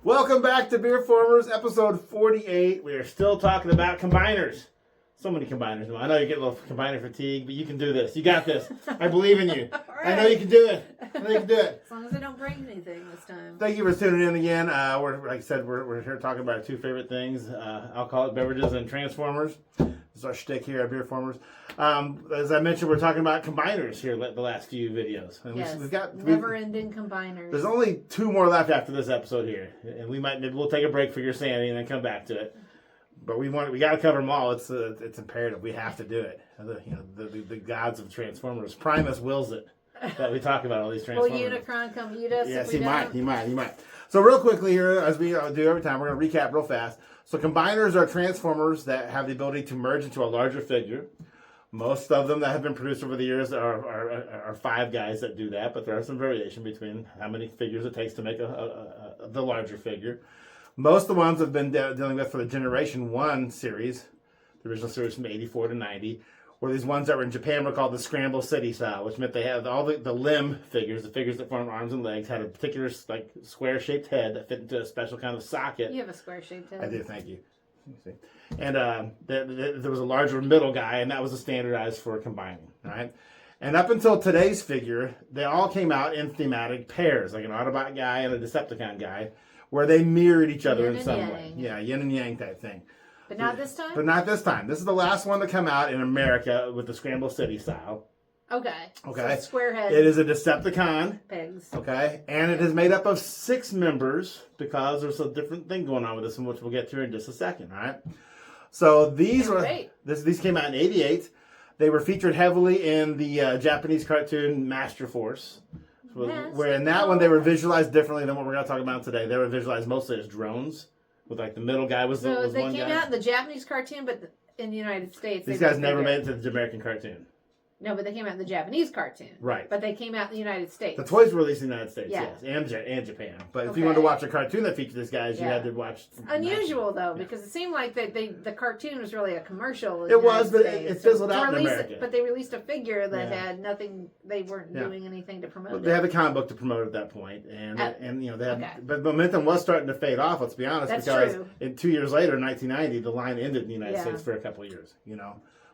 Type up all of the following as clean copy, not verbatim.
Welcome back to BeerFormers, episode 48. We are still talking about combiners. So many combiners. I know you get a little combiner fatigue, but you can do this. You got this. I believe in you. Right. I know you can do it. I know you can do it. As long as I don't break anything this time. Thank you for tuning in again. Like I said, we're here talking about our two favorite things, alcoholic beverages and transformers. This is our shtick here at BeerFormers. As I mentioned, we're talking about combiners here the last few videos. And yes, we've got never-ending combiners. There's only 2 more left after this episode here, and maybe we'll take a break for your sanity and then come back to it. But we got to cover them all. It's imperative. We have to do it. The gods of Transformers. Primus wills it that we talk about all these Transformers. Will Unicron come eat us? Yes, if we he might. So real quickly here, as we do every time, we're going to recap real fast. So combiners are Transformers that have the ability to merge into a larger figure. Most of them that have been produced over the years are 5 guys that do that, but there are some variation between how many figures it takes to make the larger figure. Most of the ones have been dealing with for the Generation 1 series, the original series from 84 to 90, were these ones that were in Japan were called the Scramble City style, which meant they had all the limb figures, the figures that form arms and legs, had a particular like square-shaped head that fit into a special kind of socket. You have a square-shaped head. I do, thank you. And there was a larger middle guy, and that was a standardized for combining, right? And up until today's figure, they all came out in thematic pairs, like an Autobot guy and a Decepticon guy, where they mirrored each other in some way. Yeah, yin and yang type thing. But not this time? But not this time. This is the last one to come out in America with the Scramble City style. Okay. Okay. So square head. It is a Decepticon. Pigs. Okay. And it is made up of 6 members because there's a different thing going on with this one, which we'll get to in just a second, all right? So these came out in 88. They were featured heavily in the Japanese cartoon Master Force. Where in that one they were visualized differently than what we're going to talk about today. They were visualized mostly as drones, with like the middle guy was one guy. So they came out in the Japanese cartoon, but in the United States, these guys never made it to the American cartoon. No, but they came out in the Japanese cartoon. Right. But they came out in the United States. The toys were released in the United States, yes, and Japan. But if you wanted to watch a cartoon that featured these guys, you had to watch. Unusual though, because it seemed like the cartoon was really a commercial. It was, but it fizzled out in America. But they released a figure that had nothing. They weren't doing anything to promote. They had the comic book to promote at that point, and they had. But momentum was starting to fade off. Let's be honest, because in 2 years later, in 1990, the line ended in the United States for a couple of years.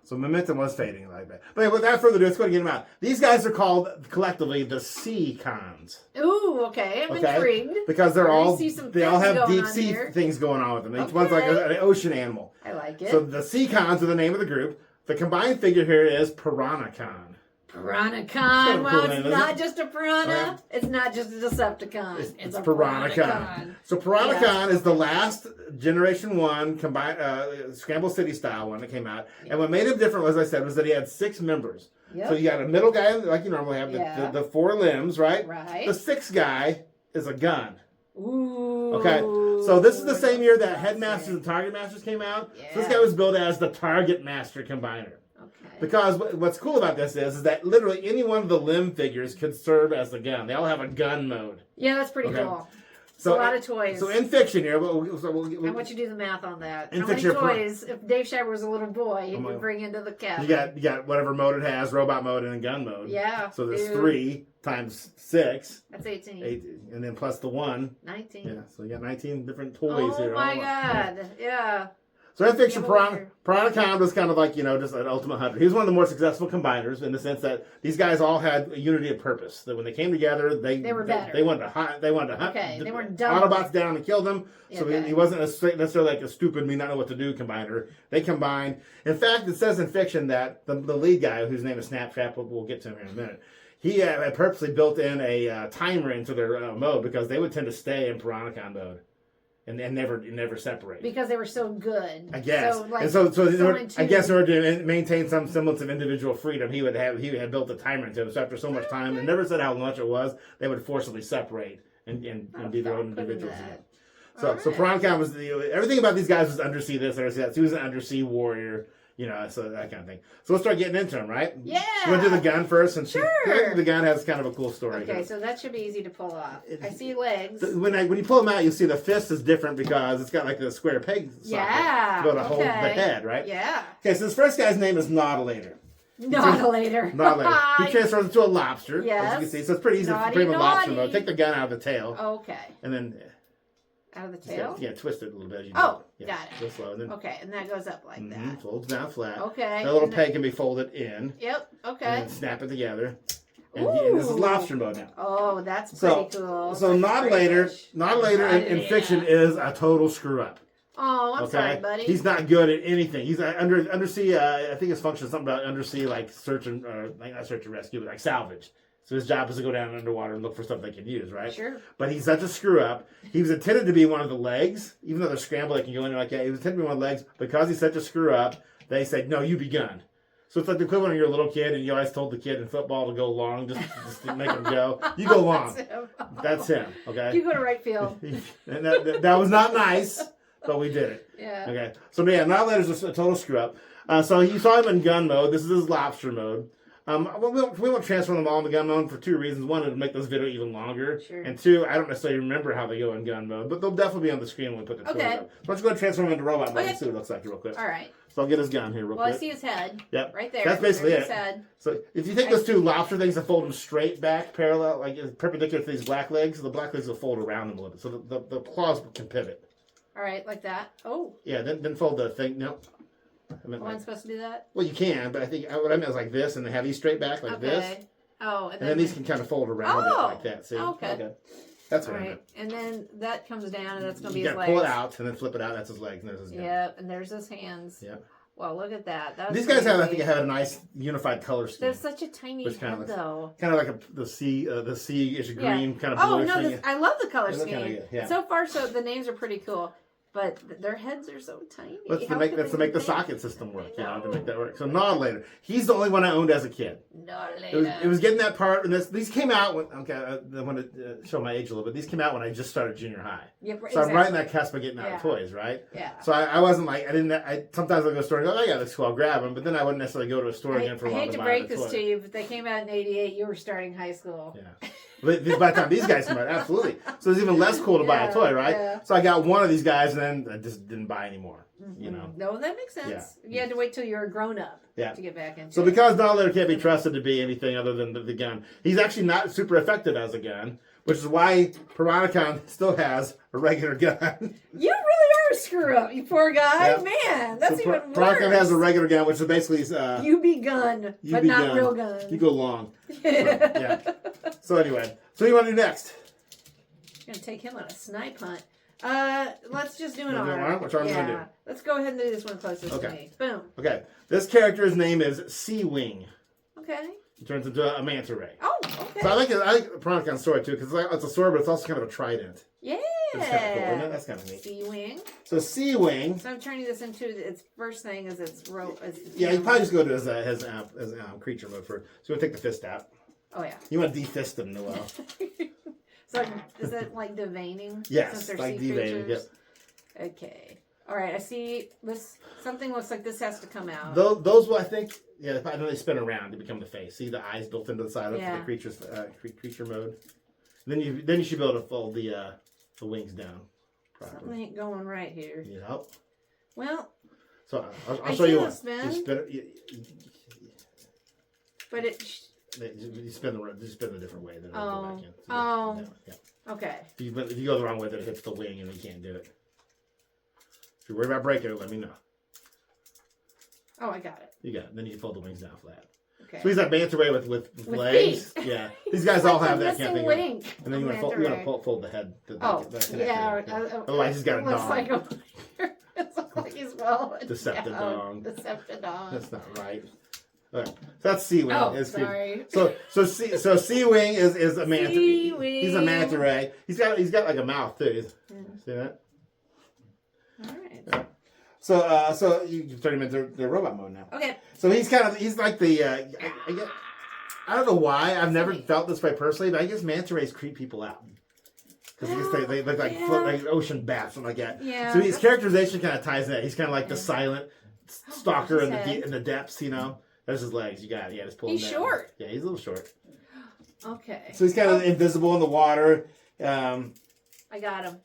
So momentum was fading like that. But anyway, without further ado, let's go and get them out. These guys are called collectively the Seacons. Ooh, okay. I'm intrigued. Because they all have deep sea things going on with them. Each one's like an ocean animal. I like it. So the Seacons are the name of the group. The combined figure here is Piranacon. Piranacon. Well, it's not just a piranha. It's not just a Decepticon. It's a Piranacon. So Piranacon is the last Generation 1 combined Scramble City style one that came out. And what made him different, as I said, was that he had 6 members. Yep. So you got a middle guy, like you normally have, the 4 limbs, right? Right. The 6th guy is a gun. Ooh. Okay. So this is the same year that Headmasters and Target Masters came out. Yeah. So this guy was billed as the Target Master Combiner. Because what's cool about this is that literally any one of the limb figures could serve as a gun. They all have a gun mode. Yeah, that's pretty cool. So a lot of toys. So in fiction here, I want you to do the math on that. How many toys? If Dave Shiver was a little boy, he could bring into the cabinet. You got whatever mode it has, robot mode and gun mode. Yeah. So there's 3 times 6. That's 18. And then plus the 1. 19. Yeah. So you got 19 different toys here. Oh my God! Yeah. So in fiction, Piranacon was kind of like, just an ultimate hunter. He was one of the more successful combiners in the sense that these guys all had a unity of purpose. That when they came together, they were better. They wanted to hunt. They weren't dumb. Autobots down and kill them. So he wasn't necessarily like a stupid, me not know what to do combiner. They combined. In fact, it says in fiction that the lead guy, whose name is Snaptrap, we'll get to him here in a minute. He had purposely built in a timer into their mode because they would tend to stay in Piranacon mode. And never separate. Because they were so good. I guess. I guess in order to maintain some semblance of individual freedom, he had built a timer into them. So after so much time, they never said how much it was, they would forcibly separate and be their own individuals again. So Piranacon was everything about these guys was undersea this, undersea that. So he was an undersea warrior. So that kind of thing. So let's start getting into them, right? Yeah. You want to do the gun first? And sure. The gun has kind of a cool story. Okay, so that should be easy to pull off. I see legs. When you pull them out, you'll see the fist is different because it's got like the square peg socket to go to hold the head, right? Yeah. Okay, so this first guy's name is Nautilator. Nautilator. He transforms into a lobster, yes. as you can see. So it's pretty easy to bring a lobster mode. Take the gun out of the tail. Okay. And then... Out of the tail? Yeah, twist it a little bit. As you got it. Real slow. And then, okay, and that goes up like that. Folds down flat. Okay. That little peg can be folded in. Yep, okay. And then snap it together. And this is lobster mode now. Oh, that's pretty cool. So not later in fiction is a total screw up. Oh, I'm sorry, buddy. He's not good at anything. He's undersea. I think his function is something about undersea, like search and not search and rescue, but like salvage. So his job is to go down underwater and look for stuff they can use, right? Sure. But he's such a screw up. He was intended to be one of the legs, even though they're scrambled, they can go in there like that. He was intended to be one of the legs. Because he's such a screw up, they said, no, you be gun. So it's like the equivalent of you're a little kid and you always told the kid in football to go long, just to make him go. You go long. That's him. Okay. You go to right field. And that was not nice, but we did it. Yeah. Okay. So yeah, not later is a total screw up. So you saw him in gun mode. This is his lobster mode. We won't transfer them all into gun mode for two reasons. One, it'll make this video even longer. Sure. And two, I don't necessarily remember how they go in gun mode, but they'll definitely be on the screen when we put the toys up. So let's go ahead and transfer them into robot mode and see what it looks like real quick. All right. So I'll get his gun here real quick. Well, I see his head. Yep. Right there. That's basically There's it. his head. So if you take those two lobster things and fold them straight back, parallel, like perpendicular to these black legs, the black legs will fold around them a little bit. So the claws can pivot. All right, like that. Oh. Yeah, then fold the thing. Nope. Am I supposed to do that? Well, you can, but I think what I meant was like this, and then have these straight back like this. Oh, and then these can kind of fold around it like that. See? Okay. That's what I meant. And then that comes down, and that's going to be his legs. You got to pull it out, and then flip it out. That's his legs, and there's his gun. Yep, and there's his hands. Yep. Well, look at that. These guys have a nice unified color scheme. There's such a tiny head, though. Kind of like the sea-ish green kind of blue. Oh no, I love the color scheme. Yeah. So far, the names are pretty cool. But their heads are so tiny. That's to make the socket system work, to make that work. So Nod later. He's the only one I owned as a kid. Nod later. It was getting that part, and these came out when, I want to show my age a little bit. These came out when I just started junior high. Yep, so exactly. I'm right in that cusp of getting out of toys, right? Yeah. So I wasn't like, sometimes I'll go to a store and go, oh yeah, that's cool, I'll grab them. But then I wouldn't necessarily go to a store again for a while. I hate to break this to you, but they came out in '88. You were starting high school. Yeah. But by the time these guys come out, absolutely. So it's even less cool to buy a toy, right? Yeah. So I got one of these guys, and then I just didn't buy any more. You know. No, that makes sense. Yeah. You had to wait till you were grown up to get back into. So because Dollar can't be trusted to be anything other than the gun, he's actually not super effective as a gun, which is why Piranacon still has a regular gun. You really are a screw up, you poor guy. Yeah. Man, that's even worse. Piranacon has a regular gun, which is basically you be gun, but not real gun. You go long. So anyway, so what do you want to do next? I'm gonna take him on a snipe hunt. Let's just do an arm. Which arm do you want to do? Let's go ahead and do this one closest to me. Boom. Okay. This character's name is Sea Wing. Okay. He turns into a manta ray. Oh, okay. So I like Piranacon's sword too, because it's a sword, but it's also kind of a trident. Yeah. That's kind of cool, isn't it? That's kind of neat. Sea Wing. So Sea Wing. So I'm turning this into its first thing is its rope. Yeah, you probably just go to his creature mode for. So you want to take the fist out. Oh yeah. You want to defist him, Noel. So is it like deveining? Yes, like deveining. Yep. Okay. All right. I see this. Something looks like this has to come out. Those will, I think. Yeah, I know they spin around to become the face. See the eyes built into the side of the creature's creature mode. Then you should be able to fold the wings down properly. Something ain't going right here. Need help? Well. So I'll show you one. Spin. You spin it. But it. You spin a different way. Then it'll go back in. So yeah. Okay. If you go the wrong way, then it hits the wing and you can't do it. If you're worried about breaking it, let me know. Oh, I got it. You got it. Then you fold the wings down flat. Okay. So he's that manta ray with legs. Feet. Yeah. These guys all have that kind of thing. And then you want to fold the head. Otherwise he's got a dong. It looks like he's well. Deceptidon. Deceptidon. That's not right. All right. So that's Sea Wing. Oh, sorry. So Sea Wing is a manta. Sea-wing. He's a manta ray. He's got like a mouth too. See that? All right. Yeah. So you turn him into the robot mode now. Okay. So he's like the I don't know why I've never felt this way personally, but I guess manta rays creep people out because they look like like ocean bats, something like that. Yeah. So his characterization kind of ties in that. He's kind of like the silent stalker in the depths, you know. There's his legs. You got it. Yeah, just pull him down. He's short. Yeah, he's a little short. Okay. So he's kind of invisible in the water. I got him.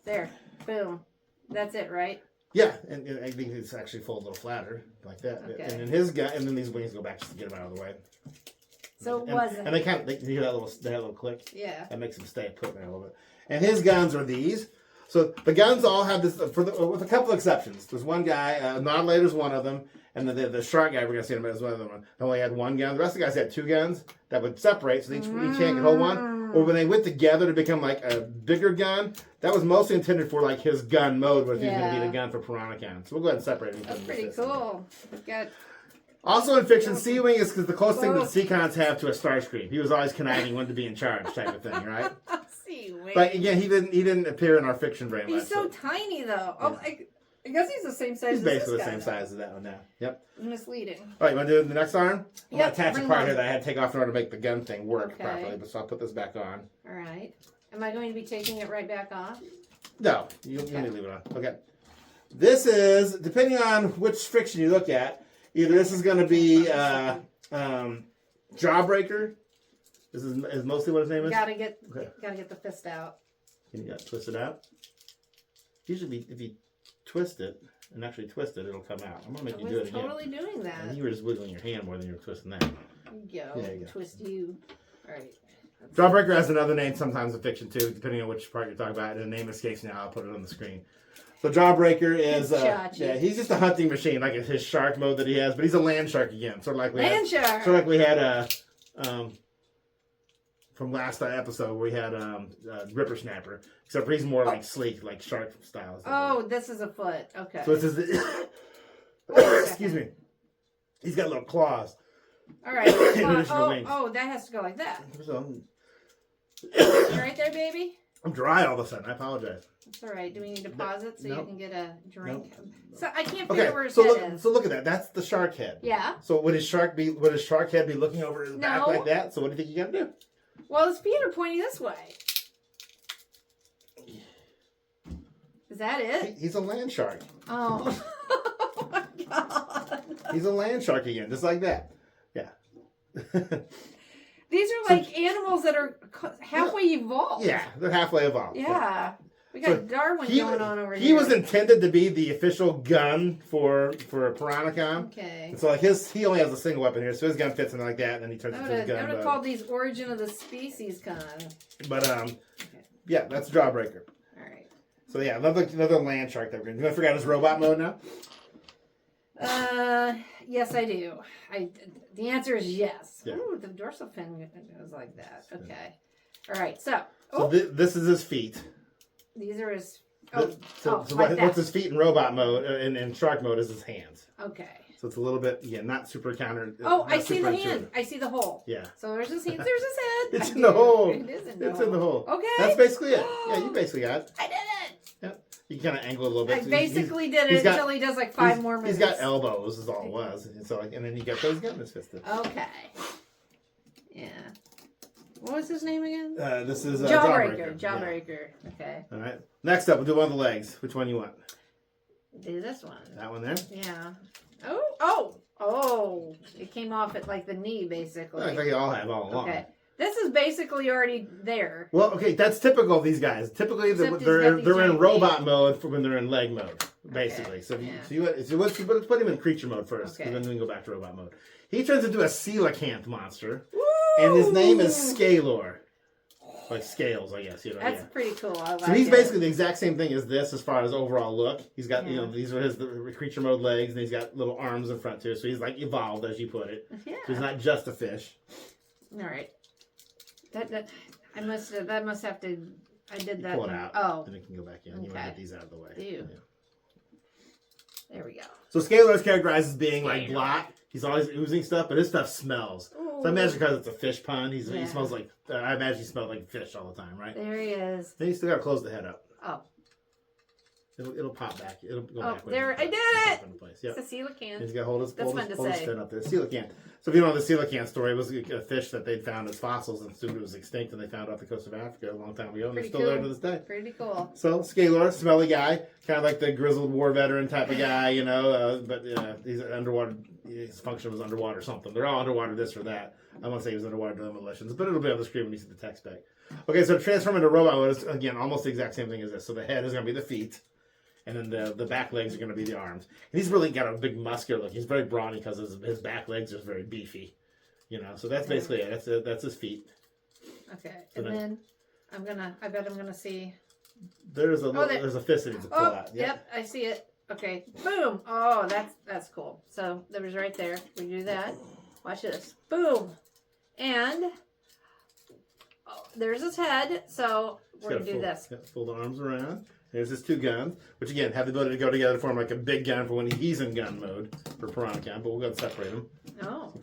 There. Boom. That's it, right? Yeah, and I think it's actually fold a little flatter, like that. Okay. And then and then these wings go back just to get them out of the way. So it wasn't. And they hear that little click? Yeah. That makes them stay put there a little bit. And his guns are these. So the guns all have this, with a couple of exceptions. There's one guy, Annihilator's one of them, and the shark guy we're going to see in a minute is one of them. They only had one gun. The rest of the guys had two guns that would separate, so each hand could hold one. Or when they went together to become like a bigger gun, that was mostly intended for like his gun mode, where he was going to be the gun for Piranacon. So we'll go ahead and separate them. That's pretty cool. Got... Also in fiction, Sea-Wing is because the closest thing that the Seacons have to a Starscream. He was always conniving, wanted to be in charge type of thing, right? Sea-Wing. But again, he didn't appear in our fiction very much. He's so tiny though. Yeah. Oh, I guess he's the same size as this guy. He's basically the same size as that one now. Yep. Misleading. All right, you want to do the next arm? I'm going to attach a part on. here that I had to take off in order to make the gun thing work properly, but so I'll put this back on. All right. Am I going to be taking it right back off? No, you need to leave it on. Okay. This is, depending on which fiction you look at, either this is going to be Jawbreaker. This is mostly what his name is? Gotta get the fist out. Can you twist it out? Usually if you twist it, and actually twist it, it'll come out. I'm going to make you do it again. I was totally doing that. I think you were just wiggling your hand more than you were twisting that. There you go. Yeah, you go. Twist you. All right. Jawbreaker has another name sometimes in fiction too, depending on which part you're talking about. And the name escapes now. I'll put it on the screen. So Jawbreaker is he's just a hunting machine, like his shark mode that he has, but he's a land shark again, sort of like we had from last episode where we had Ripper Snapper, except for he's more like sleek, like shark style. Oh, this is a foot. Okay. So it's his. Excuse me. He's got little claws. All right. Oh, that has to go like that. You right there, baby? I'm dry all of a sudden. I apologize. That's all right. Do we need to pause it so you can get a drink? Nope. So I can't figure where his head is. So look at that. That's the shark head. Yeah. So would his shark head be looking over his back like that? So what do you think you got to do? Well, his feet are pointing this way. Is that it? He's a land shark. Oh. Oh my God. He's a land shark again, just like that. Yeah. These are like animals that are halfway evolved. Yeah, they're halfway evolved. Yeah. We got Darwin going on over here. He was intended to be the official gun for Piranacon. Okay. And so like he only has a single weapon here, so his gun fits in like that, and then he turns into his gun. I would have called these Origin of the Species kind of. But yeah, that's Jawbreaker. All right. So yeah, another land shark that we're going to. You forgot his robot mode now? Yes, I do. The answer is yes. Yeah. Ooh, the dorsal fin goes like that. Okay. All right. So this is his feet. These are his. What's his feet in robot mode and shark mode is his hands. Okay. So it's a little bit not super counter. Oh, I see the hand. I see the hole. Yeah. So there's his hands. There's his head. It's in the hole. It is in the hole. It's in the hole. Okay. That's basically it. Yeah, you basically got it. I did it. Yep. You can kind of angle it a little bit. I basically did it until he does like 5 more minutes. He's got elbows, is all it was. And so and then you got those guns fisted. Okay. Yeah. What was his name again? This is Jawbreaker. Yeah. Okay. All right. Next up, we'll do one of the legs. Which one you want? Do this one. That one there? Yeah. It came off at like the knee, basically. I think they all have all along. Okay. This is basically already there. Well, okay, that's typical of these guys. Typically, they're in robot mode when they're in leg mode, basically. Okay. So let's put him in creature mode first, and then we can go back to robot mode. He turns into a coelacanth monster, and his name is Scalor. Like scales, I guess. That's pretty cool. So he's basically the exact same thing as this as far as overall look. He's got, these are the creature mode legs, and he's got little arms in front too. So he's like evolved, as you put it. Yeah. So he's not just a fish. All right. I must have to. I did that. Pull it out. Oh. Then it can go back in. You want to get these out of the way. Yeah. There we go. So Scalor is characterized as being like black. He's always oozing stuff, but his stuff smells. Ooh. So I imagine because it's a fish pond, he smells like. I imagine he smells like fish all the time, right? There he is. Then you still got to close the head up. Oh. It'll pop back. It'll go back. There! I did it. Yep. It's a coelacanth. He's got to hold his fin up there. Coelacanth. So if you don't know the coelacanth story, it was a fish that they'd found as fossils and soon it was extinct, and they found off the coast of Africa a long time ago, and they're still there to this day. Pretty cool. So Scalor, smelly guy, kind of like the grizzled war veteran type of guy, but he's underwater. His function was underwater something. They're all underwater this or that. I won't say he was underwater demolitions, but it'll be on the screen when you see the text back. Okay, so to transform into robot mode is, again, almost the exact same thing as this. So the head is going to be the feet, and then the back legs are going to be the arms. And he's really got a big muscular look. He's very brawny because his back legs are very beefy. So that's basically it. That's his feet. Okay, and then I bet I'm gonna see there's a fist that needs to pull out. Yep, I see it. Okay, boom. Oh, that's cool. So there was right there. We do that. Watch this. Boom, and there's his head. So we're gonna do this. Fold the arms around. There's his 2 guns, which again have the ability to go together to form like a big gun for when he's in gun mode for Piranacon, but we'll go and separate them. Oh.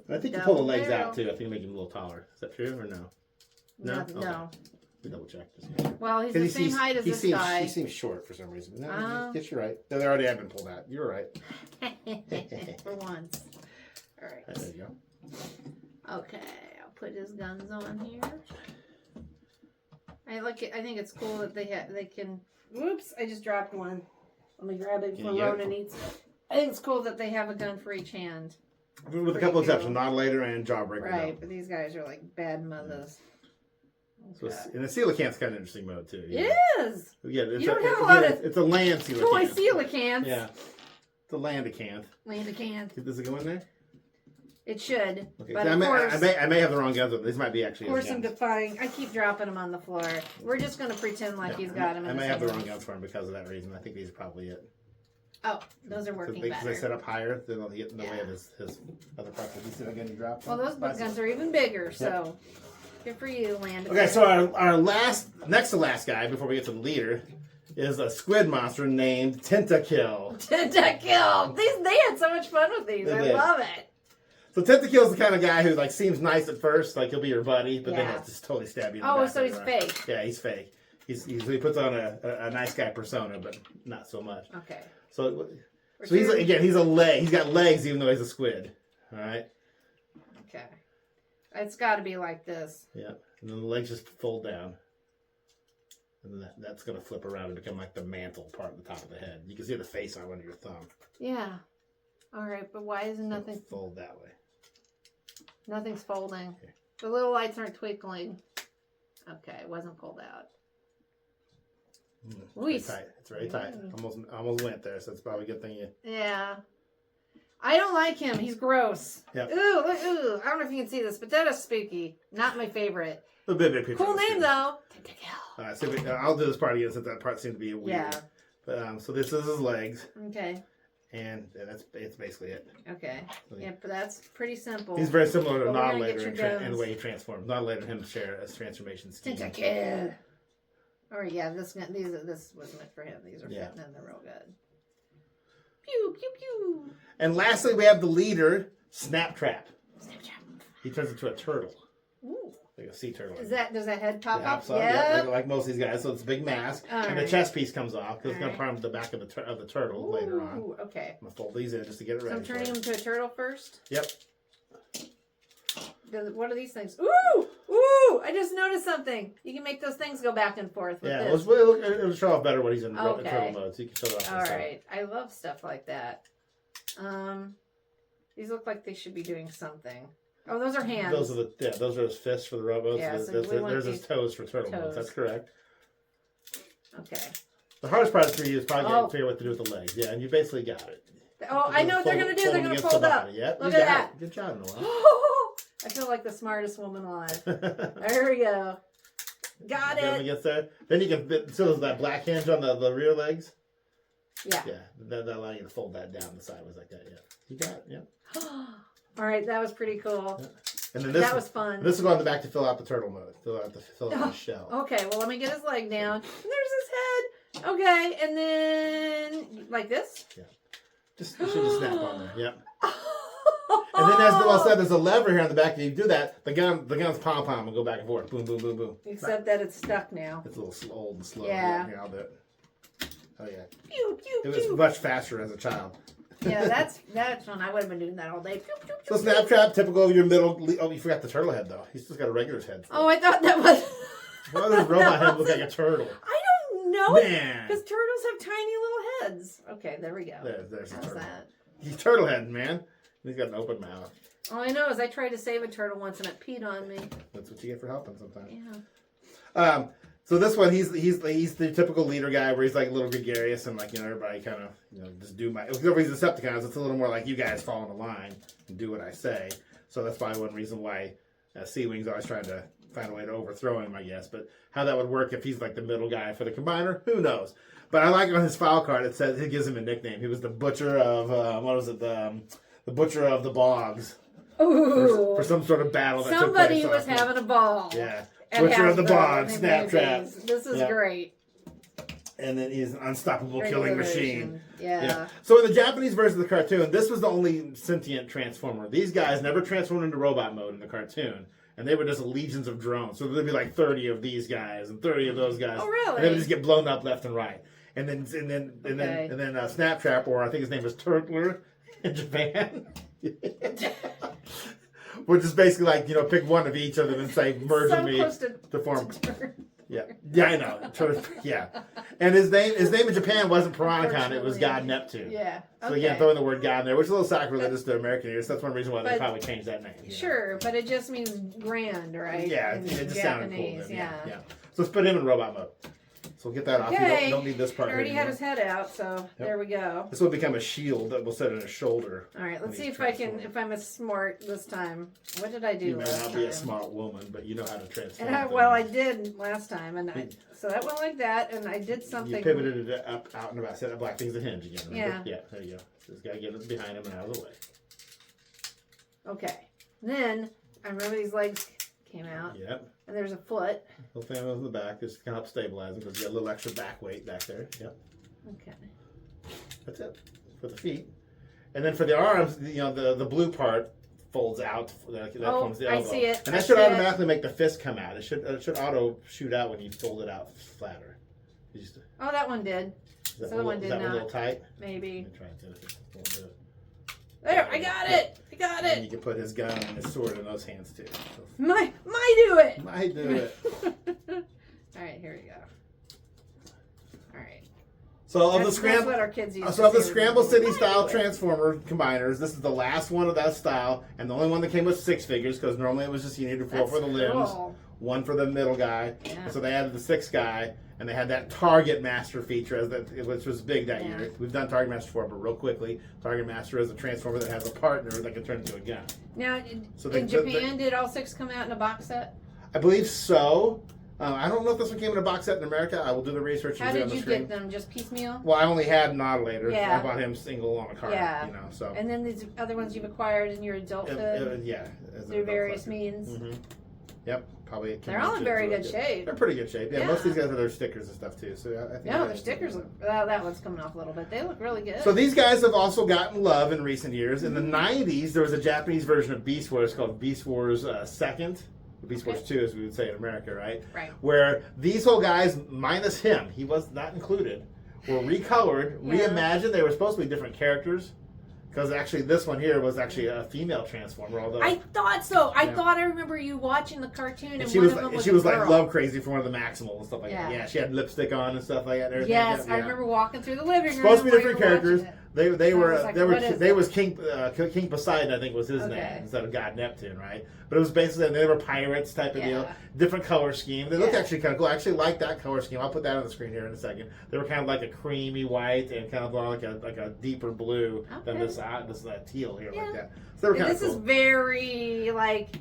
I think you pull the legs out too. I think make him a little taller. Is that true or no? No. Okay. No. We double check this. Well, he's the same height as this guy. He seems short for some reason. No, yes, you're right. They already have been pulled out. You're right. For once. All right. There you go. Okay, I'll put his guns on here. I like it. I think it's cool that they can. Whoops! I just dropped one. Let me grab it before Ronan eats it. I think it's cool that they have a gun for each hand. With a couple exceptions, Modulator and Jawbreaker. Right, but these guys are like bad mothers. So and the coelacanth's kind of interesting mode too. Yeah. It is. Yeah, you don't have a lot of. It's a land coelacanth. Toy coelacanths. Yeah. It's a landacanth. Landacanth. Does it go in there? It should. Okay. But I may have the wrong guns. These might be actually. Of course, I'm defying. I keep dropping them on the floor. We're just going to pretend like he's got them. I may have the wrong guns for him because of that reason. I think these are probably it. Oh, those are working better. Because they set up higher, they'll get in the way of his other parts. Did you see again? You dropped. Well, those guns are even bigger. So, good for you, Land. Okay, so our next to last guy before we get to the leader is a squid monster named Tentakill. Tentakill. They had so much fun with these. I love it. So Tentakill's the kind of guy who like seems nice at first, like he'll be your buddy, but then he'll just totally stab you. In the back so he's fake. Yeah, he's fake. He puts on a nice guy persona, but not so much. Okay. So he's he's a leg. He's got legs even though he's a squid. All right. Okay. It's got to be like this. Yeah, and then the legs just fold down, and then that's gonna flip around and become like the mantle part of the top of the head. You can see the face on under your thumb. Yeah. All right, but why isn't nothing fold that way? Nothing's folding. Okay. The little lights aren't twinkling. Okay, it wasn't pulled out. It's very tight. Almost went there, so it's probably a good thing you. Yeah. I don't like him. He's gross. Yep. Ooh, look, ooh. I don't know if you can see this, but that is spooky. Not my favorite. A bit cool name though. All right, so I'll do this part again since that part seemed to be weird. Yeah. But so this is his legs. Okay. And it's basically it. Okay. Yeah, but that's pretty simple. He's very similar to Nodulator in the way he transforms. Nodulator and him share a transformation scheme. Tentakill. Oh yeah, this was meant for him. These are fitting in. They're real good. Pew pew pew. And lastly, we have the leader, Snaptrap. He turns into a turtle. Ooh. Like a sea turtle. Does that head pop up? Yeah. Like most of these guys. So it's a big mask. And the chest piece comes off. It's going to prime the back of the turtle later on. Okay. I'm going to fold these in just to get it ready. So I'm turning him into a turtle first? Yep. What are these things? Ooh! Ooh! I just noticed something. You can make those things go back and forth with this. It'll show off better when he's in turtle mode. So you can show it off. All right. I love stuff like that. These look like they should be doing something. Oh, those are hands. Those are his fists for the rowboats. Yeah, there's his toes for turtle boats. That's correct. Okay. The hardest part for you is probably to figure out what to do with the legs. Yeah, and you basically got it. Oh, I know what they're going to do. They're going to fold up. Yep, look at that. Good job, Noah. I feel like the smartest woman alive. There we go. Got it. Then we get there. Then you can fit, so there's that black hinge on the rear legs. Yeah. Yeah. That allow you to fold that down the sideways like that. Yeah. You got it. Yeah. All right, that was pretty cool. Yeah. And then that was fun. This will go on the back to fill out the turtle mode. Fill out the shell. Okay, well let me get his leg down. And there's his head. Okay, and then like this. Yeah. You should just snap on there. Yep. And then there's a lever here on the back. If you do that, the gun's pom pom will go back and forth. Boom, boom, boom, boom. Except that it's stuck now. It's a little old and slow. Yeah. Here, I'll do it. Oh yeah. Pew, pew, it was much faster as a child. Yeah, that's fun. I would have been doing that all day. Pew, pew, pew, so Snaptrap, typical of your middle. Oh, you forgot the turtle head though. He's just got a regular head. Oh, I thought that was. Why does robot head look like a turtle? I don't know. Man. Because turtles have tiny little heads. Okay, there we go. There's a How's turtle. that? He's turtle head, man. He's got an open mouth. All I know is I tried to save a turtle once and it peed on me. That's what you get for helping sometimes. Yeah. So this one, he's the typical leader guy where he's like a little gregarious and like everybody kind of just do my. Over these Decepticons, it's a little more like you guys fall in the line and do what I say. So that's probably one reason why Sea Wing's always trying to find a way to overthrow him, I guess. But how that would work if he's like the middle guy for the combiner, who knows? But I like on his file card it says it gives him a nickname. He was the butcher of what was it? The butcher of the bogs. Ooh. For some sort of battle. That Somebody took place was having a ball. Yeah. Butcher of the bogs, Snapchat. This is great. And then he's an unstoppable killing machine. Yeah. So in the Japanese version of the cartoon, this was the only sentient transformer. These guys never transformed into robot mode in the cartoon. And they were just legions of drones. So there'd be like 30 of these guys and 30 of those guys. Oh, really? And they would just get blown up left and right. And then Snaptrap, or I think his name was Turtler in Japan. We're just basically like, pick one of each of them and say, merge with me to form. Yeah, I know. Yeah. And his name in Japan wasn't Piranacon, it was God Neptune. Yeah. Okay. So again, throwing the word God in there, which is a little sacrilegious to American ears. That's one reason why they probably changed that name. Sure, but it just means grand, right? Yeah, in it just sounded cool. Japanese, yeah. So let's put him in robot mode. So we'll get that off. You don't need this part. I already had his head out, so there we go. This will become a shield that will sit on his shoulder. All right, let's see if I'm as smart this time. What did I do You may last not time? be a smart woman, but you know how to transform. And I did last time, so that went like that, and I did something. You pivoted it up, out and about. Set that black thing's a hinge again. Remember? Yeah. Yeah, there you go. Just gotta get it behind him and out of the way. Okay. Then I remember these legs came out. Yep. And there's a foot. Little thing on the back just to help stabilize him because you got a little extra back weight back there. Yep. Okay. That's it for the feet. And then for the arms, the blue part folds out. That forms the elbow. I see it. And that should automatically make the fist come out. It should auto shoot out when you fold it out flatter. Oh, that one did. Is that one a little tight? Maybe. Let me try it. It won't do it. There, I got it. I got it. And you can put his gun and his sword in those hands too. So. Might do it. Might do it. All right, here we go. All right. So That's what our kids use. So of the Scramble City style Transformer combiners, this is the last one of that style, and the only one that came with 6 figures because normally it was just you needed 4 for the limbs, 1 for the middle guy. Yeah. So they added the 6th guy, and they had that Target Master feature, which was big that year. We've done Target Master before, but real quickly, Target Master is a Transformer that has a partner that can turn into a gun. Now, in Japan, did all 6 come out in a box set? I believe so. I don't know if this one came in a box set in America. I will do the research. How did you get them? Just piecemeal? Well, I only had Nautilus. Yeah. I bought him single on a card. Yeah. So. And then these other ones you've acquired in your adulthood? Yeah. Through various means? Mm-hmm. Yep. Probably. They're all in very good shape. They're pretty good shape. Yeah. Most of these guys have their stickers and stuff too. So I think. No, their stickers look. That one's coming off a little bit. They look really good. So these guys have also gotten love in recent years. In the '90s, there was a Japanese version of Beast Wars called Beast Wars Second. Beast Wars 2, as we would say in America, right? Right. Where these whole guys, minus him, he was not included, were recolored, reimagined. They were supposed to be different characters. Because actually, this one here was actually a female Transformer. Although I thought so. I thought I remember you watching the cartoon, and she one was of them was she was a girl. like love crazy for one of the Maximals and stuff like that. Yeah, she had lipstick on and stuff like that. And yes, like that. I remember walking through the living room. Supposed to be different characters. They was King Poseidon, I think was his name, instead of God Neptune, right? But it was basically they were pirates type of deal. Different color scheme. They looked actually kind of cool. I actually like that color scheme. I'll put that on the screen here in a second. They were kind of like a creamy white and kind of like a deeper blue than this teal here like that. So they were kind of cool. This is very like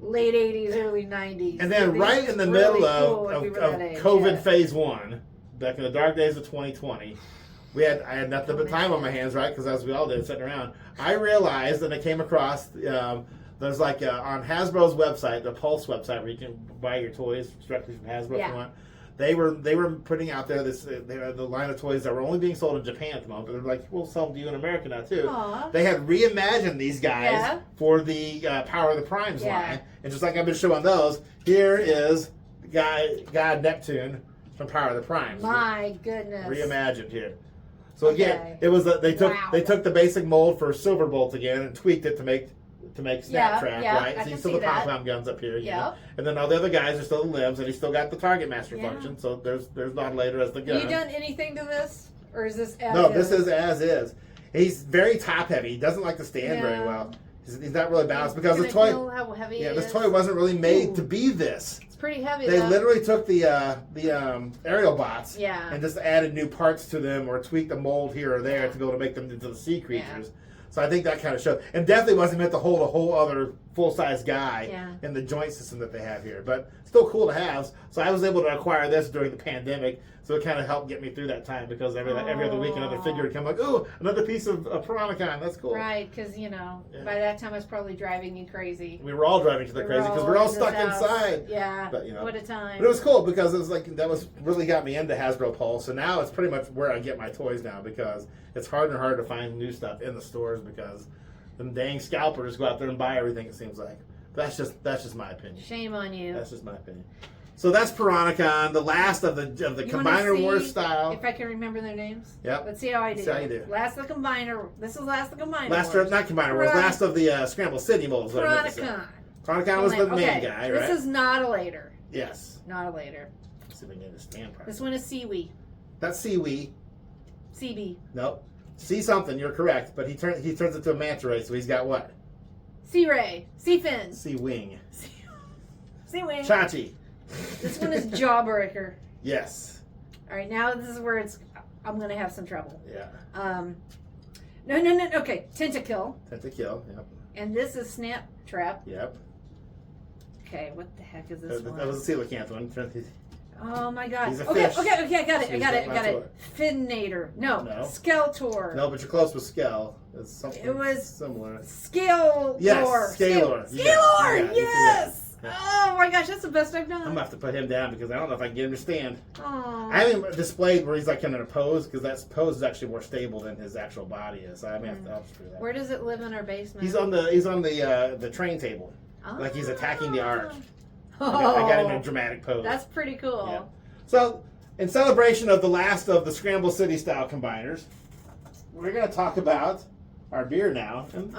late 80s, early 90s. And then right in the middle of COVID phase 1, back in the dark days of 2020. I had nothing but time on my hands, right? Because as we all did, sitting around. I realized, and I came across, there's like on Hasbro's website, the Pulse website, where you can buy your toys directly from Hasbro if you want. They were putting out there the line of toys that were only being sold in Japan at the moment. But they're like, we'll sell them to you in America now too. Aww. They had reimagined these guys for the Power of the Primes line, and just like I've been showing those, here is God Neptune from Power of the Primes. My goodness, reimagined here. So again, it was they took the basic mold for Silverbolt again and tweaked it to make Snaptrap, right? So you still the pom-pom guns up here, you know? And then all the other guys are still the limbs, and he's still got the Target Master function. So there's not later as the gun. Have you done anything to this, or is this as No, this is as is. He's very top heavy. He doesn't like to stand very well. He's not really balanced because the toy. How heavy this toy wasn't really made to be this. Pretty heavy. They literally took the aerial bots and just added new parts to them or tweaked the mold here or there to be able to make them into the sea creatures. So I think that kind of showed, and definitely wasn't meant to hold a whole other full-size guy in the joint system that they have here. But still cool to have. So I was able to acquire this during the pandemic. So it kind of helped get me through that time because every other week another figure would come like, oh, another piece of Piranacon. That's cool. Right, because, by that time I was probably driving you crazy. We were all driving each other crazy because we're all stuck inside. Yeah, but, what a time. But it was cool because it was like, that was really got me into Hasbro Pulse. So now it's pretty much where I get my toys now because it's harder and harder to find new stuff in the stores because them dang scalpers go out there and buy everything, it seems like. That's just my opinion. Shame on you. That's just my opinion. So that's Piranacon, the last of the Combiner Wars style. If I can remember their names? Yep. Let's see how I do. See how you do. Last of the Combiner. This is Last of the Combiner Last Wars. not Combiner Wars. Last of the Scramble City molds. Piranacon. Piranacon was the main guy, right? This is not a later. Yes. Not a later. Let's see if we can understand. This one is Seawee. That's Seawee. CB. Nope. See something. You're correct, but he turns into a manta ray, so he's got what? Sea Ray. Sea Fin. Sea Wing. Sea Wing. Chachi. This one is Jawbreaker. Yes. All right, now this is where I'm going to have some trouble. Yeah. No. Okay, Tentakill. Tentakill, yep. And this is Snap Trap. Yep. Okay, what the heck is this one? That was a coelacanth one. Oh my god. He's a okay, fish. I got it. Finnator. No. Skeletor. No, but you're close with Skell. It's something was similar. Scalor. Yes, Scalor. Scalor, yes! Oh my gosh, that's the best I've done. I'm going to have to put him down because I don't know if I can get him to stand. Aww. I haven't displayed where he's like in a pose because that pose is actually more stable than his actual body is. So I may have to help through that. Where does it live in our basement? He's on the train table. Oh. Like he's attacking the arch. Oh. I got him in a dramatic pose. That's pretty cool. Yeah. So, in celebration of the last of the Scramble City style combiners, we're going to talk about our beer now. And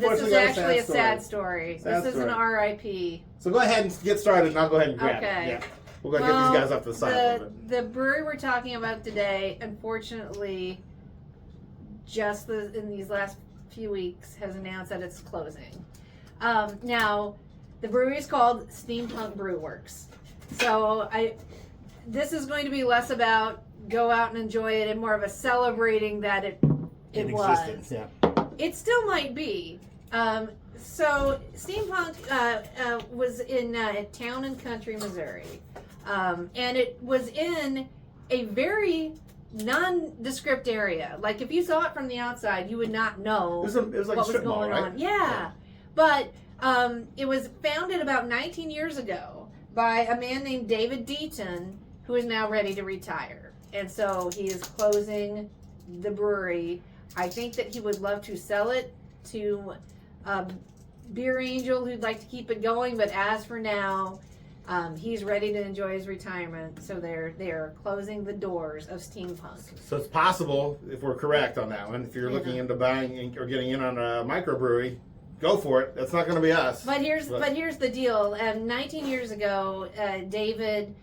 this is actually a sad story. This is an RIP. So go ahead and get started, and I'll go ahead and grab it. Yeah. We'll go get these guys off to the side a little bit. The brewery we're talking about today, unfortunately, just in these last few weeks, has announced that it's closing. Now, the brewery is called Steampunk Brew Works. So this is going to be less about go out and enjoy it and more of a celebrating that it was. Existence, yeah. It still might be. So Steampunk was in Town and Country, Missouri. And it was in a very nondescript area. Like if you saw it from the outside, you would not know it was like what a strip was going mall, right? on. Yeah. But it was founded about 19 years ago by a man named David Deaton, who is now ready to retire. And so he is closing the brewery. I think that he would love to sell it to Beer Angel, who'd like to keep it going. But as for now, he's ready to enjoy his retirement. So they are closing the doors of Steampunk. So it's possible, if we're correct on that one, if you're looking into buying or getting in on a microbrewery, go for it. That's not going to be us. But here's the deal. 19 years ago, David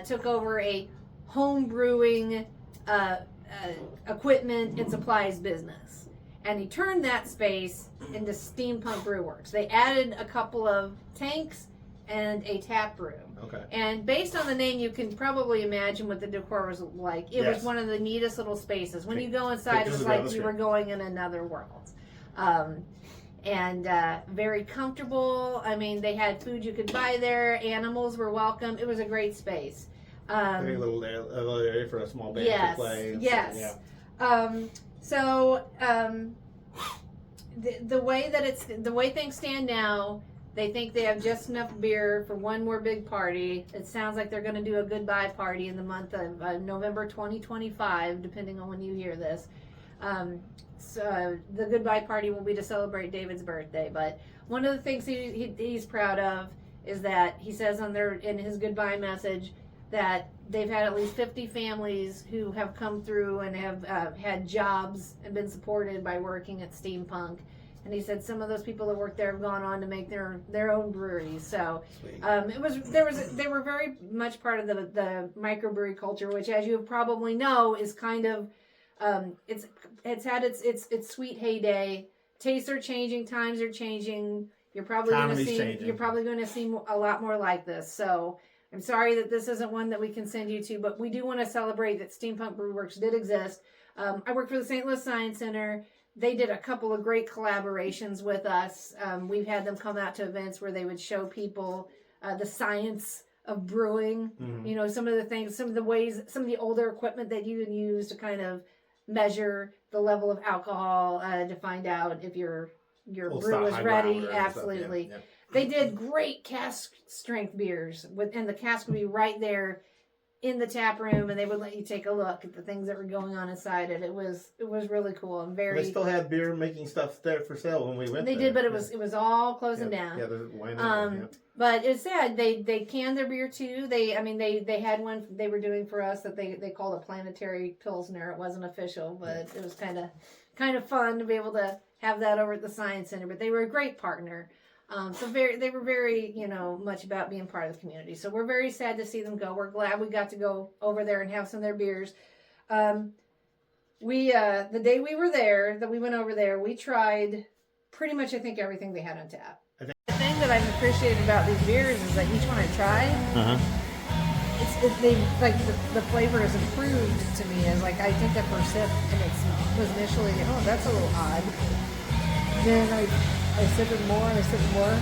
took over a home brewing equipment and supplies business, and he turned that space into Steampunk Brew Works. They added a couple of tanks and a tap room. Okay. And based on the name, you can probably imagine what the decor was like. It was one of the neatest little spaces. When you go inside, it was like you were going in another world. And very comfortable. I mean, they had food you could buy there. Animals were welcome. It was a great space. A little area for a small band to play. Yes. The way things stand now, they think they have just enough beer for one more big party. It sounds like they're going to do a goodbye party in the month of November 2025, depending on when you hear this. So the goodbye party will be to celebrate David's birthday. But one of the things he's proud of is that he says in his goodbye message that they've had at least 50 families who have come through and have had jobs and been supported by working at Steampunk. And he said some of those people that work there have gone on to make their own breweries. So they were very much part of the microbrewery culture, which, as you probably know, is kind of it's had its sweet heyday. Tastes are changing, times are changing. You're probably going to see a lot more like this. So I'm sorry that this isn't one that we can send you to, but we do want to celebrate that Steampunk Brew Works did exist. I work for the St. Louis Science Center. They did a couple of great collaborations with us. We've had them come out to events where they would show people the science of brewing. Mm-hmm. You know, some of the things, some of the ways, some of the older equipment that you can use to kind of measure the level of alcohol to find out if your brew is ready. Absolutely. Stuff, yeah. They did great cask strength beers, and the cask would be right there in the tap room, and they would let you take a look at the things that were going on inside it. It was really cool and very. They still had beer making stuff there for sale when we went. They did, but it was all closing down. Yeah, there's wine. But it's sad. They canned their beer too. They had one they were doing for us that they called a planetary pilsner. It wasn't official, but it was kind of fun to be able to have that over at the Science Center. But they were a great partner. They were very, much about being part of the community. So we're very sad to see them go. We're glad we got to go over there and have some of their beers. The day we were there, that we went over there, we tried pretty much, I think, everything they had on tap. The thing that I've appreciated about these beers is that each one I tried, the flavor is improved to me. As like I take that first sip and it was initially, oh, that's a little odd. Then I sip it more and I sip it more,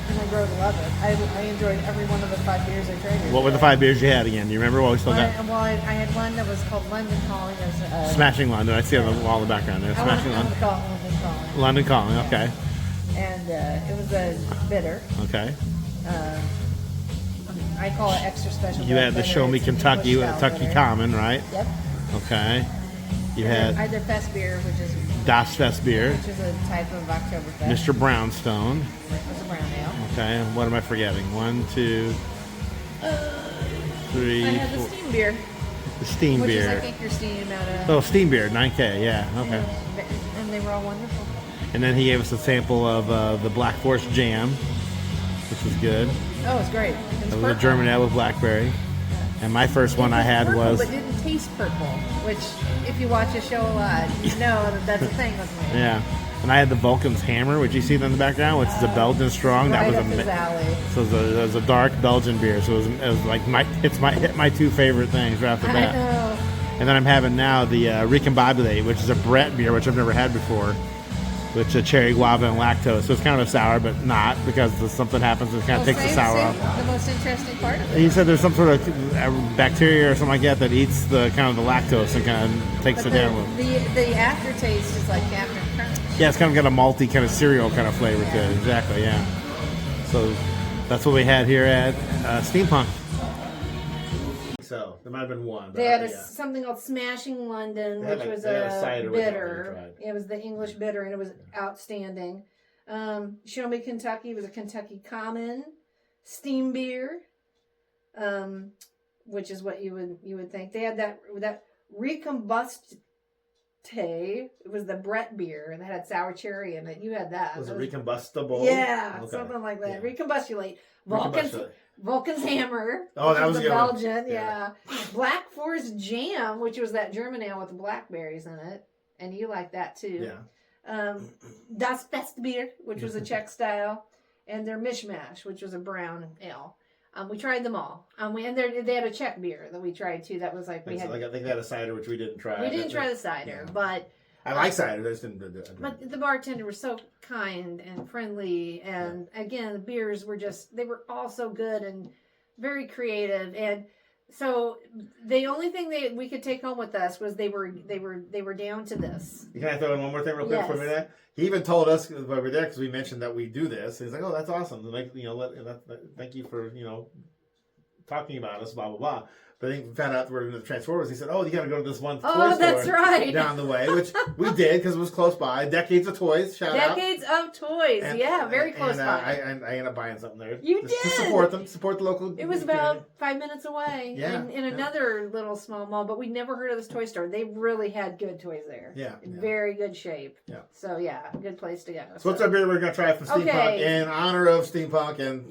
and I grow to love it. I enjoyed every one of the 5 beers I tried. What were the 5 beers you had again? Do you remember what we still got? I had one that was called London Calling. Smashing London. I see on the wall in the background there. Smashing London. I call it London Calling. London Calling. Okay. And it was a bitter. Okay. I call it extra special. You had the Show Me Kentucky with Kentucky Common, right? Yep. Okay. I had their Fest beer, which is Das Fest beer. Which is a type of Oktoberfest. Mr. Brownstone. It was a brown ale. Okay. What am I forgetting? 1, 2, 3. I had the steam beer. The steam which beer. Is, I think, your steam out of. Oh, steam beer, 9K. Yeah. Okay. And they were all wonderful. And then he gave us a sample of the Black Forest Jam, which was good. Oh, it's great. It was a German ale with blackberry. And my first one I had purple, was. But didn't taste purple, which, if you watch the show a lot, you know that's a thing with me. Yeah. And I had the Vulcan's Hammer, which you see in the background, which is a Belgian strong. Right That was up his alley. So it was a dark Belgian beer. So it was like hit my 2 favorite things right off the bat. I know. And then I'm having now the Recombobulate, which is a Brett beer, which I've never had before. Which is cherry, guava, and lactose. So it's kind of a sour, but not, because something happens that kind of takes the sour off. The most interesting part of it. He said there's some sort of bacteria or something like that eats the kind of the lactose and kind of takes it down. The aftertaste is like Captain Crunch. Yeah, it's kind of got a malty kind of cereal kind of flavor to it. Exactly, yeah. So that's what we had here at Steampunk. So there might have been one. They had something called Smashing London, which was a bitter. It was the English bitter, and it was outstanding. Show Me Kentucky was a Kentucky Common steam beer, which is what you would think. They had that Recombuste. It was the Brett beer that had sour cherry in it. You had that. Was it recombustible? Yeah, okay. Something like that. Yeah. Recombustulate. Vulcan's Hammer. Oh, that was a good Belgian, yeah. Black Forest Jam, which was that German ale with the blackberries in it, and you like that too. Yeah. Das Fest beer, which was a Czech style, and their Mishmash, which was a brown ale. We tried them all. They had a Czech beer that we tried too. That was like I think they had a cider, which we didn't try. We didn't try the cider, but. I like cider. I just didn't do it. But the bartender was so kind and friendly, and again, the beers were they were all so good and very creative. And so the only thing we could take home with us was they were down to this. Can I throw in one more thing real quick for a minute? He even told us when we were there, because we mentioned that we do this. He's like, "Oh, that's awesome! Thank you for talking about us, blah blah blah." But then we found out we're in the Transformers. He said, "Oh, you got to go to this one toy store that's right. down the way," which we did because it was close by. Decades of Toys, shout out. Decades of Toys, very close by. I ended up buying something there. You just did to support them, support the local. It was about 5 minutes away. Yeah, in another little small mall, but we never heard of this toy store. They really had good toys there. Yeah, in very good shape. Yeah. So good place to go. So what's our beer we're gonna try from Steampunk in honor of Steampunk and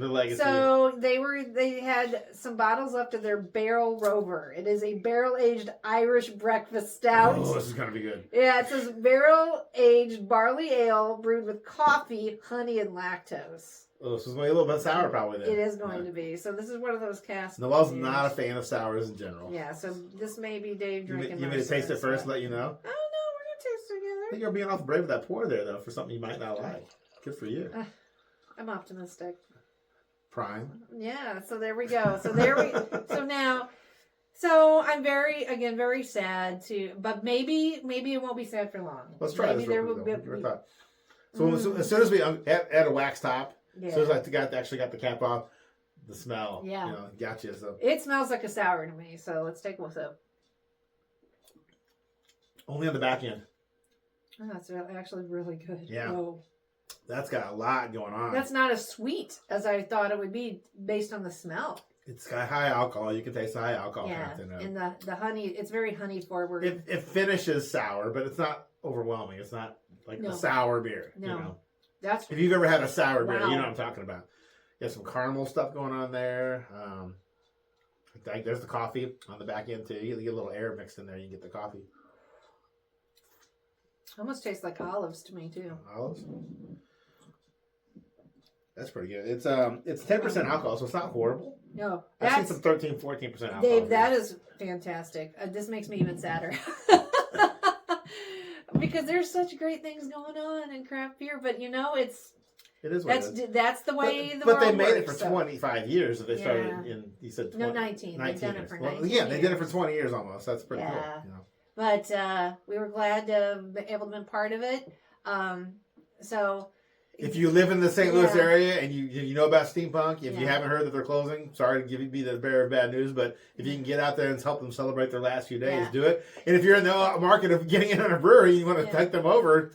the legacy? So they had some bottles left of their Barrel Rover. It is a barrel-aged Irish breakfast stout. Oh, this is going to be good. Yeah, it says barrel-aged barley ale brewed with coffee, honey, and lactose. Oh, this is going to be a little bit sour probably then. It is going to be. So this is one of those casks. Noelle's not a fan of sours in general. Yeah, so this may be Dave drinking. You may taste it first, let you know? Oh, no, we're I think you're being awful brave with that pour there, though, for something you might not like. Good for you. I'm optimistic. Prime. Yeah, so there we go. So I'm very sad but maybe it won't be sad for long. Let's try maybe this real quick, though. Give it a thought. So as soon as we add a wax top, as soon as I actually got the cap off, the smell, gotcha. So it smells like a sour to me. So let's take a sip. Only on the back end. Oh, that's actually really good. Yeah. Whoa. That's got a lot going on. That's not as sweet as I thought it would be based on the smell. It's got high alcohol. You can taste the high alcohol content. Yeah, and the honey, it's very honey forward. It finishes sour, but it's not overwhelming. It's not like a sour beer. No. You know? If you've ever had a sour beer, you know what I'm talking about. You have some caramel stuff going on there. There's the coffee on the back end too. You get a little air mixed in there. You get the coffee. Almost tastes like olives to me too. Olives. That's pretty good. It's 10% alcohol, so it's not horrible. No, I've seen some 13, 14% alcohol. Dave, that is fantastic. This makes me even sadder. Because there's such great things going on in craft beer, but it is what it is. That's the way the world But they made works, it for 25 years. They started in, you said 20, 19. They've done it for 19 years. They did it for 20 years almost. That's pretty cool. But we were glad to be able to be part of it. So if you live in the St. Louis area and you know about Steampunk, if you haven't heard that they're closing, sorry to be the bearer of bad news, but if you can get out there and help them celebrate their last few days, do it. And if you're in the market of getting in on a brewery and you want to take them over,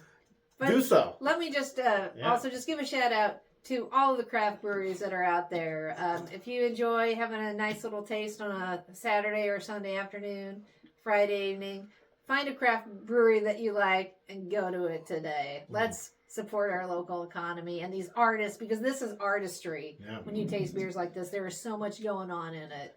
do so. Let me just also just give a shout out to all of the craft breweries that are out there. If you enjoy having a nice little taste on a Saturday or Sunday afternoon, Friday evening, find a craft brewery that you like and go to it today. Let's support our local economy and these artists, because this is artistry. When you taste beers like this, there is so much going on in it.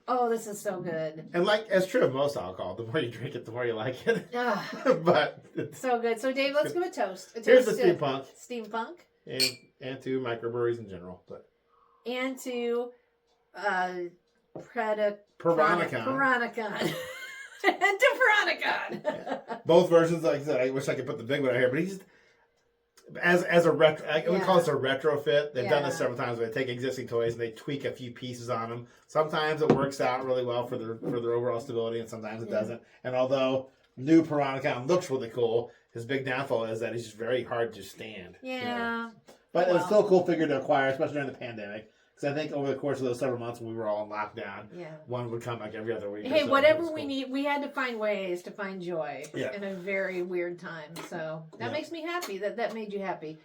Oh, this is so good. And it's true of most alcohol. The more you drink it, the more you like it. But so good. So Dave, let's give a toast. Here's the Steampunk. Steampunk. And to microbreweries in general. And to Piranacon. And to Piranacon. Both versions, like I said, I wish I could put the big one out here, but he's as a retro. We call this a retrofit. They've done this several times. Where they take existing toys and they tweak a few pieces on them. Sometimes it works out really well for their overall stability, and sometimes it doesn't. And although new Piranacon looks really cool, his big downfall is that he's just very hard to stand. Yeah. But it's still a cool figure to acquire, especially during the pandemic. Because I think over the course of those several months when we were all in lockdown, one would come like every other week. Hey, whatever we need, we had to find ways to find joy in a very weird time. So that makes me happy that made you happy.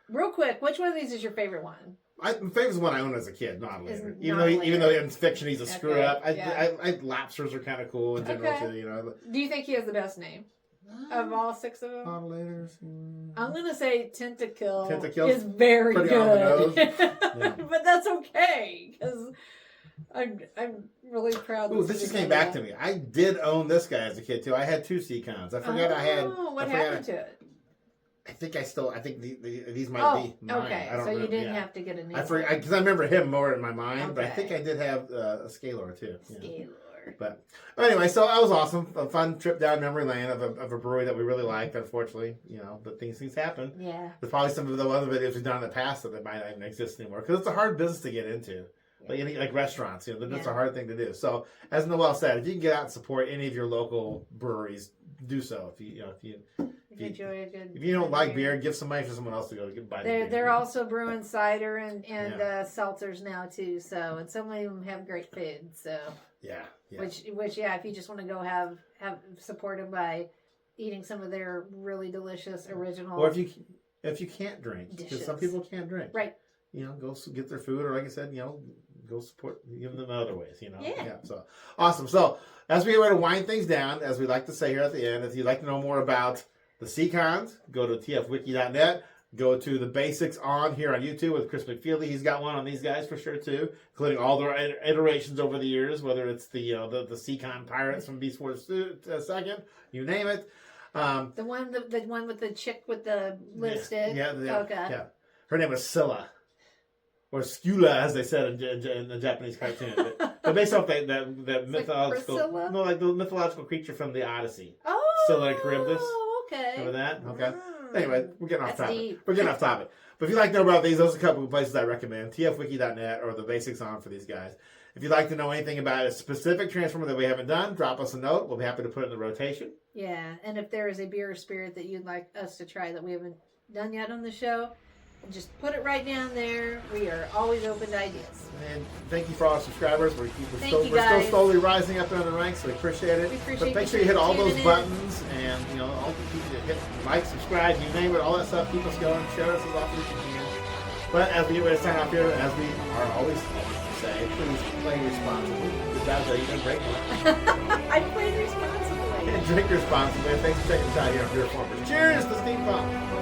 Real quick, which one of these is your favorite one? My favorite is one I owned as a kid, not later. Even though in fiction he's a screw up. I lobsters are kind of cool in general too. Do you think he has the best name? Of all 6 of them? Modulators. I'm going to say Tentakill Tentacle's is very pretty good. But that's okay, because I'm really proud. Ooh, this just came back to me. I did own this guy as a kid, too. I had 2 Seacons. I forgot I had... What happened to it? I think these might be mine. Okay, so you didn't have to get a name. Because I remember him more in my mind, but I think I did have a Scalor, too. Scalor. But anyway, so that was awesome. A fun trip down memory lane of a brewery that we really liked. Unfortunately, but things happen. Yeah. There's probably some of the other videos we've done in the past that might not even exist anymore because it's a hard business to get into. Like restaurants, that's a hard thing to do. So, as Noelle said, if you can get out and support any of your local breweries, do so. If you don't like beer, give some money for someone else to go buy. They're also brewing cider and seltzers now too. So, and some of them have great food. So yeah. Which if you just want to go have support them by eating some of their really delicious original. Or if you can't drink, because some people can't drink, right? Go get their food, or like I said, go support them in other ways, Yeah. So awesome. So as we get ready to wind things down, as we like to say here at the end, if you'd like to know more about the Seacons, go to tfwiki.net. Go to the basics on here on YouTube with Chris McFeely. He's got one on these guys for sure too, including all their iterations over the years, whether it's the Seacon Pirates from Beast Wars Second, you name it. The one with the chick with the lipstick. Yeah. Her name was Scylla. Or Skula, as they said in the Japanese cartoon, but based off that mythological, like the mythological creature from the Odyssey. Oh, Scylla and Charybdis. Okay. Remember that? Okay. Anyway, we're getting off That's topic. deep. We're getting off topic. But if you'd like to know about these, those are a couple of places I recommend. tfwiki.net or the basics on for these guys. If you'd like to know anything about a specific transformer that we haven't done, drop us a note. We'll be happy to put it in the rotation. Yeah, and if there is a beer or spirit that you'd like us to try that we haven't done yet on the show, just put it right down there. We are always open to ideas. And thank you for all our subscribers. We're still slowly rising up in the ranks, so we appreciate it. But make sure you hit all those buttons and, you know, all you hit like, subscribe, you name it, all that stuff. Keep us going. Share us as often as you can. But as we get ready to sign off here, as we are always say, please play responsibly. Good job, Joe. You did a great one. I played responsibly. And drink responsibly. Thanks for checking us out here on BeerFormers. Cheers to Steampunk.